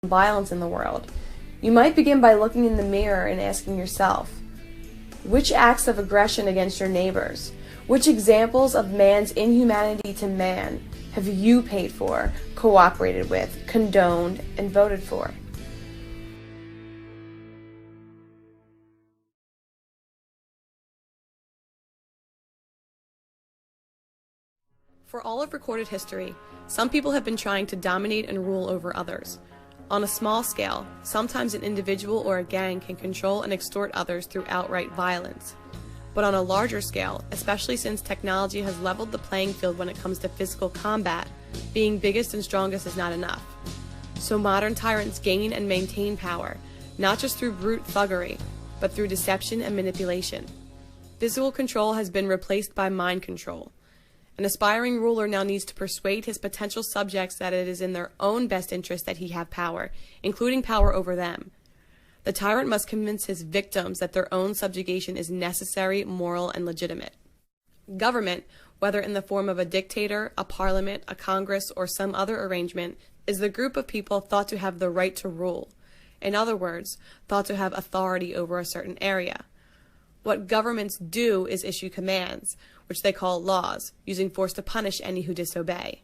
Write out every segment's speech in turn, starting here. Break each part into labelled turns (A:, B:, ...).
A: violence in the world, you might begin by looking in the mirror and asking yourself, which acts of aggression against your neighbors, which examples of man's inhumanity to man have you paid for, cooperated with, condoned, and voted for? For all of recorded history, some people have been trying to dominate and rule over others. On a small scale, sometimes an individual or a gang can control and extort others through outright violence. But on a larger scale, especially since technology has leveled the playing field when it comes to physical combat, being biggest and strongest is not enough. So modern tyrants gain and maintain power, not just through brute thuggery, but through deception and manipulation. Physical control has been replaced by mind control. An aspiring ruler now needs to persuade his potential subjects that it is in their own best interest that he have power, including power over them. The tyrant must convince his victims that their own subjugation is necessary, moral, and legitimate. Government, whether in the form of a dictator, a parliament, a congress, or some other arrangement, is the group of people thought to have the right to rule. In other words, thought to have authority over a certain area. What governments do is issue commands, which they call laws, using force to punish any who disobey.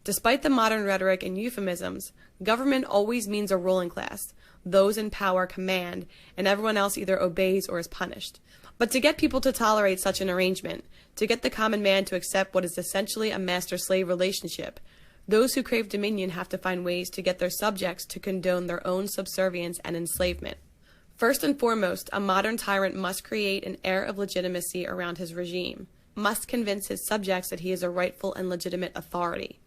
A: Despite the modern rhetoric and euphemisms, government always means a ruling class. Those in power command, and everyone else either obeys or is punished. But to get people to tolerate such an arrangement, to get the common man to accept what is essentially a master-slave relationship, those who crave dominion have to find ways to get their subjects to condone their own subservience and enslavement. First and foremost, a modern tyrant must create an air of legitimacy around his regime, must convince his subjects that he is a rightful and legitimate authority.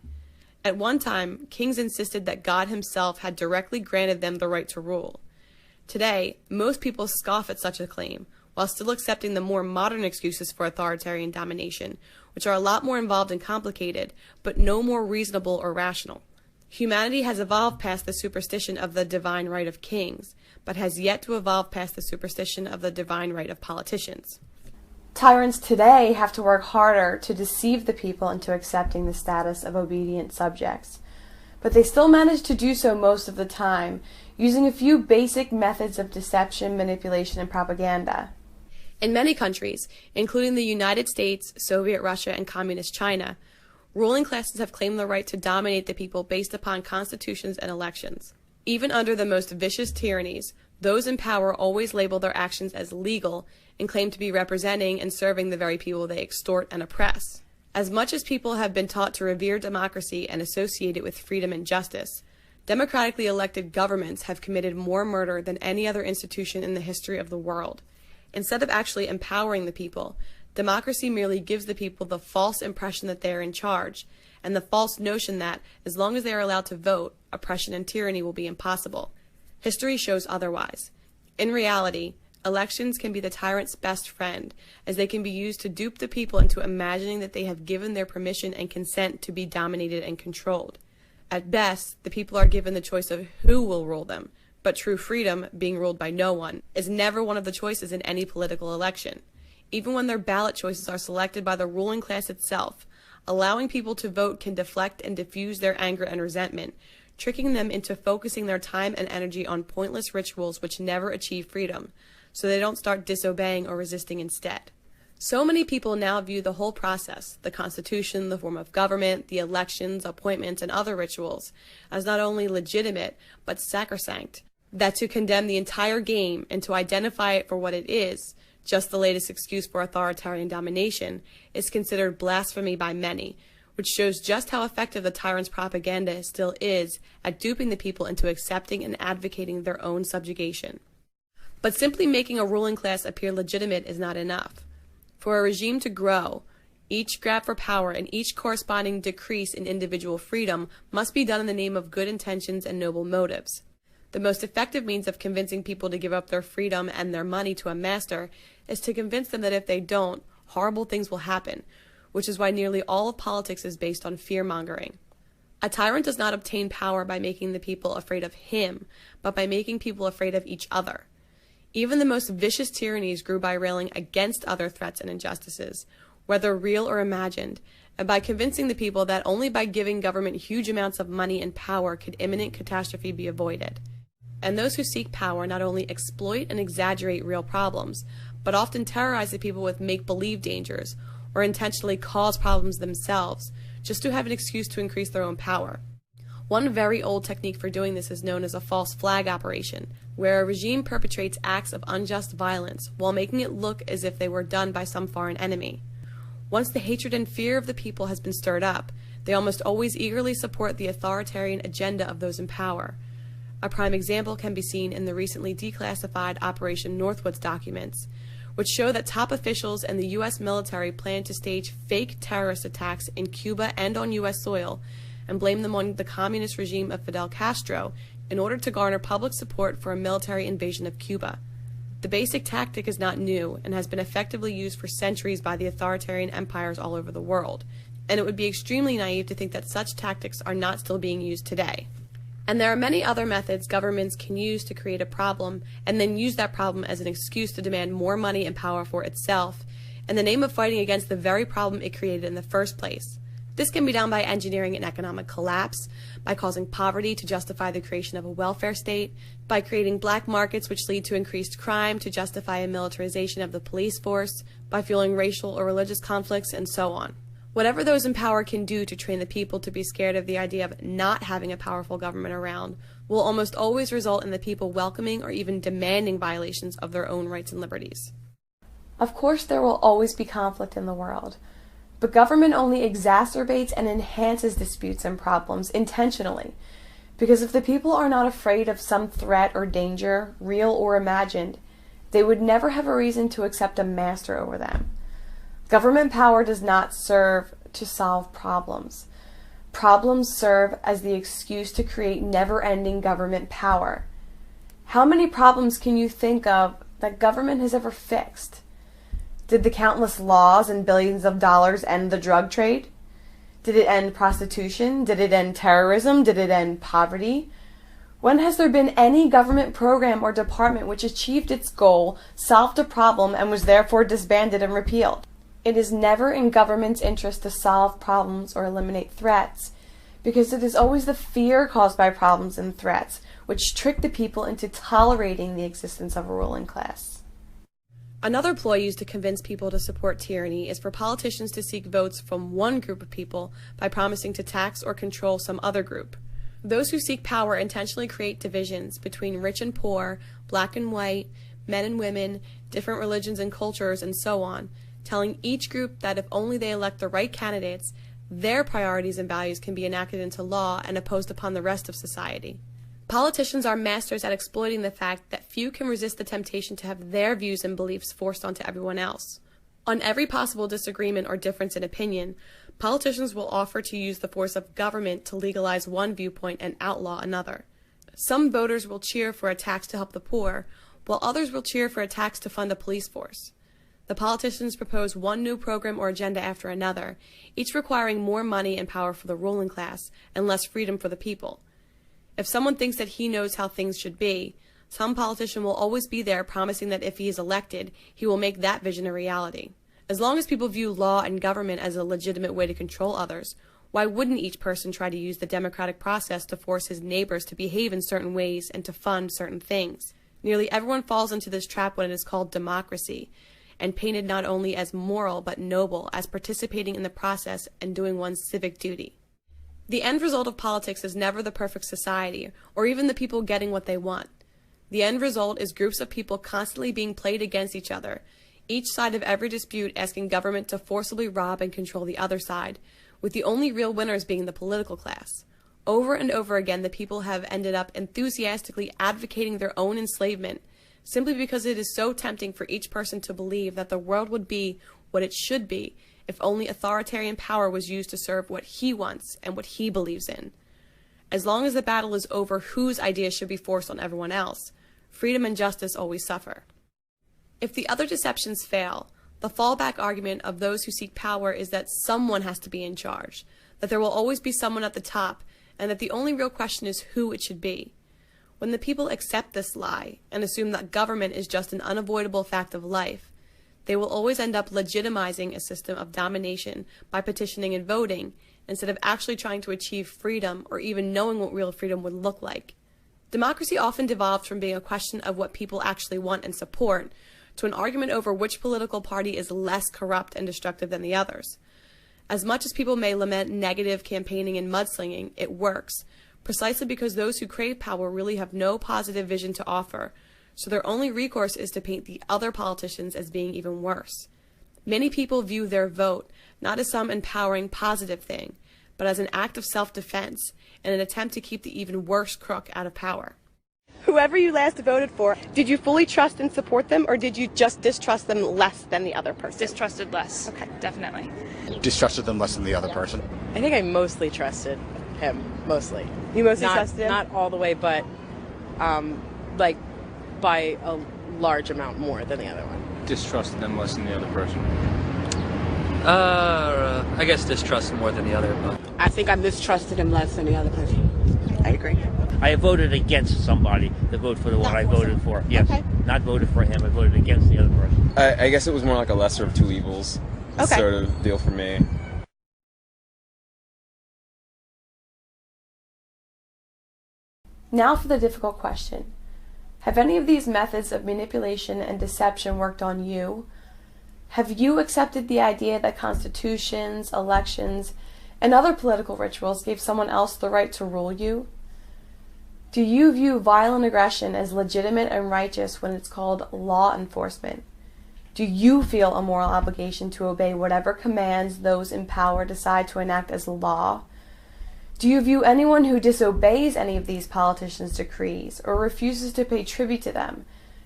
A: At one time, kings insisted that God himself had directly granted them the right to rule. Today, most people scoff at such a claim, while still accepting the more modern excuses for authoritarian domination, which are a lot more involved and complicated, but no more reasonable or rational. Humanity has evolved past the superstition of the divine right of kings, but has yet to evolve past the superstition of the divine right of politicians. Tyrants today have to work harder to deceive the people into accepting the status of obedient subjects, but they still manage to do so most of the time, using a few basic methods of deception, manipulation, and propaganda. In many countries, including the United States, Soviet Russia, and Communist China, ruling classes have claimed the right to dominate the people based upon constitutions and elections. Even under the most vicious tyrannies, those in power always label their actions as legal and claim to be representing and serving the very people they extort and oppress. As much as people have been taught to revere democracy and associate it with freedom and justice, democratically elected governments have committed more murder than any other institution in the history of the world. Instead of actually empowering the people, democracy merely gives the people the false impression that they are in charge, and the false notion that, as long as they are allowed to vote, oppression and tyranny will be impossible. History shows otherwise. In reality, elections can be the tyrant's best friend, as they can be used to dupe the people into imagining that they have given their permission and consent to be dominated and controlled. At best, the people are given the choice of who will rule them, but true freedom, being ruled by no one, is never one of the choices in any political election. Even when their ballot choices are selected by the ruling class itself, allowing people to vote can deflect and diffuse their anger and resentment, tricking them into focusing their time and energy on pointless rituals which never achieve freedom, so they don't start disobeying or resisting instead. So many people now view the whole process, the Constitution, the form of government, the elections, appointments, and other rituals, as not only legitimate, but sacrosanct, that to condemn the entire game and to identify it for what it is, just the latest excuse for authoritarian domination, is considered blasphemy by many, which shows just how effective the tyrant's propaganda still is at duping the people into accepting and advocating their own subjugation. But simply making a ruling class appear legitimate is not enough. For a regime to grow, each grab for power and each corresponding decrease in individual freedom must be done in the name of good intentions and noble motives. The most effective means of convincing people to give up their freedom and their money to a master is to convince them that if they don't, horrible things will happen, which is why nearly all of politics is based on fear-mongering. A tyrant does not obtain power by making the people afraid of him, but by making people afraid of each other. Even the most vicious tyrannies grew by railing against other threats and injustices, whether real or imagined, and by convincing the people that only by giving government huge amounts of money and power could imminent catastrophe be avoided. And those who seek power not only exploit and exaggerate real problems, but often terrorize the people with make-believe dangers, or intentionally cause problems themselves, just to have an excuse to increase their own power. One very old technique for doing this is known as a false flag operation, where a regime perpetrates acts of unjust violence while making it look as if they were done by some foreign enemy. Once the hatred and fear of the people has been stirred up, they almost always eagerly support the authoritarian agenda of those in power. A prime example can be seen in the recently declassified Operation Northwoods documents, which show that top officials and the U.S. military plan to stage fake terrorist attacks in Cuba and on U.S. soil, and blame them on the communist regime of Fidel Castro in order to garner public support for a military invasion of Cuba. The basic tactic is not new and has been effectively used for centuries by the authoritarian empires all over the world, and it would be extremely naive to think that such tactics are not still being used today. And there are many other methods governments can use to create a problem and then use that problem as an excuse to demand more money and power for itself in the name of fighting against the very problem it created in the first place. This can be done by engineering an economic collapse, by causing poverty to justify the creation of a welfare state, by creating black markets which lead to increased crime to justify a militarization of the police force, by fueling racial or religious conflicts, and so on. Whatever those in power can do to train the people to be scared of the idea of not having a powerful government around will almost always result in the people welcoming or even demanding violations of their own rights and liberties. Of course, there will always be conflict in the world. But government only exacerbates and enhances disputes and problems intentionally, because if the people are not afraid of some threat or danger, real or imagined, they would never have a reason to accept a master over them. Government power does not serve to solve problems. Problems serve as the excuse to create never-ending government power. How many problems can you think of that government has ever fixed? Did the countless laws and billions of dollars end the drug trade? Did it end prostitution? Did it end terrorism? Did it end poverty? When has there been any government program or department which achieved its goal, solved a problem, and was therefore disbanded and repealed? It is never in government's interest to solve problems or eliminate threats, because it is always the fear caused by problems and threats which trick the people into tolerating the existence of a ruling class. Another ploy used to convince people to support tyranny is for politicians to seek votes from one group of people by promising to tax or control some other group. Those who seek power intentionally create divisions between rich and poor, black and white, men and women, different religions and cultures, and so on, telling each group that if only they elect the right candidates, their priorities and values can be enacted into law and imposed upon the rest of society. Politicians are masters at exploiting the fact that few can resist the temptation to have their views and beliefs forced onto everyone else. On every possible disagreement or difference in opinion, politicians will offer to use the force of government to legalize one viewpoint and outlaw another. Some voters will cheer for a tax to help the poor, while others will cheer for a tax to fund a police force. The politicians propose one new program or agenda after another, each requiring more money and power for the ruling class and less freedom for the people. If someone thinks that he knows how things should be, some politician will always be there promising that if he is elected, he will make that vision a reality. As long as people view law and government as a legitimate way to control others, why wouldn't each person try to use the democratic process to force his neighbors to behave in certain ways and to fund certain things? Nearly everyone falls into this trap when it is called democracy, and painted not only as moral but noble, as participating in the process and doing one's civic duty. The end result of politics is never the perfect society, or even the people getting what they want. The end result is groups of people constantly being played against each other, each side of every dispute asking government to forcibly rob and control the other side, with the only real winners being the political class. Over and over again, the people have ended up enthusiastically advocating their own enslavement, simply because it is so tempting for each person to believe that the world would be what it should be if only authoritarian power was used to serve what he wants and what he believes in. As long as the battle is over whose ideas should be forced on everyone else, freedom and justice always suffer. If the other deceptions fail, the fallback argument of those who seek power is that someone has to be in charge, that there will always be someone at the top, and that the only real question is who it should be. When the people accept this lie and assume that government is just an unavoidable fact of life, they will always end up legitimizing a system of domination by petitioning and voting, instead of actually trying to achieve freedom or even knowing what real freedom would look like. Democracy often devolved from being a question of what people actually want and support to an argument over which political party is less corrupt and destructive than the others. As much as people may lament negative campaigning and mudslinging, it works, precisely because those who crave power really have no positive vision to offer, so their only recourse is to paint the other politicians as being even worse. Many people view their vote not as some empowering positive thing, but as an act of self-defense and an attempt to keep the even worse crook out of power. Whoever you last voted for, did you fully trust and support them, or did you just distrust them less than the other person?
B: Distrusted less.
A: Okay.
B: Definitely.
C: Distrusted them less than the other person.
D: I think I mostly trusted him. Mostly.
A: You mostly trusted him?
D: Not all the way, but like by a large amount more than the other one.
E: Distrusted them less than the other person. I guess distrust more than the other. But
F: I think I mistrusted him less than the other person.
A: I agree.
G: I voted against somebody to vote for the one I voted for. Yes.
A: Okay.
G: Not voted for him, I voted against the other person.
H: I guess it was more like a lesser of two evils sort of deal for me.
A: Now for the difficult question. Have any of these methods of manipulation and deception worked on you? Have you accepted the idea that constitutions, elections, and other political rituals gave someone else the right to rule you? Do you view violent aggression as legitimate and righteous when it's called law enforcement? Do you feel a moral obligation to obey whatever commands those in power decide to enact as law? Do you view anyone who disobeys any of these politicians' decrees or refuses to pay tribute to them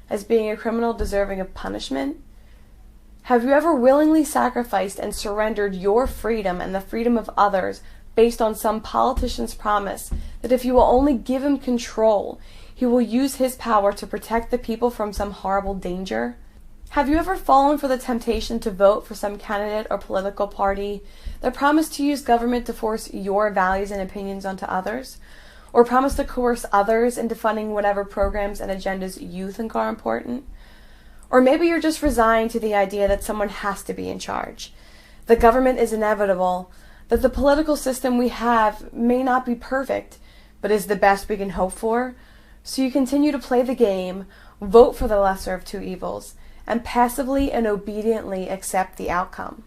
A: as being a criminal deserving of punishment? Have you ever willingly sacrificed and surrendered your freedom and the freedom of others based on some politician's promise that if you will only give him control, he will use his power to protect the people from some horrible danger? Have you ever fallen for the temptation to vote for some candidate or political party that promised to use government to force your values and opinions onto others? Or promised to coerce others into funding whatever programs and agendas you think are important? Or maybe you're just resigned to the idea that someone has to be in charge. The government is inevitable, that the political system we have may not be perfect, but is the best we can hope for, so you continue to play the game, vote for the lesser of two evils, and passively and obediently accept the outcome.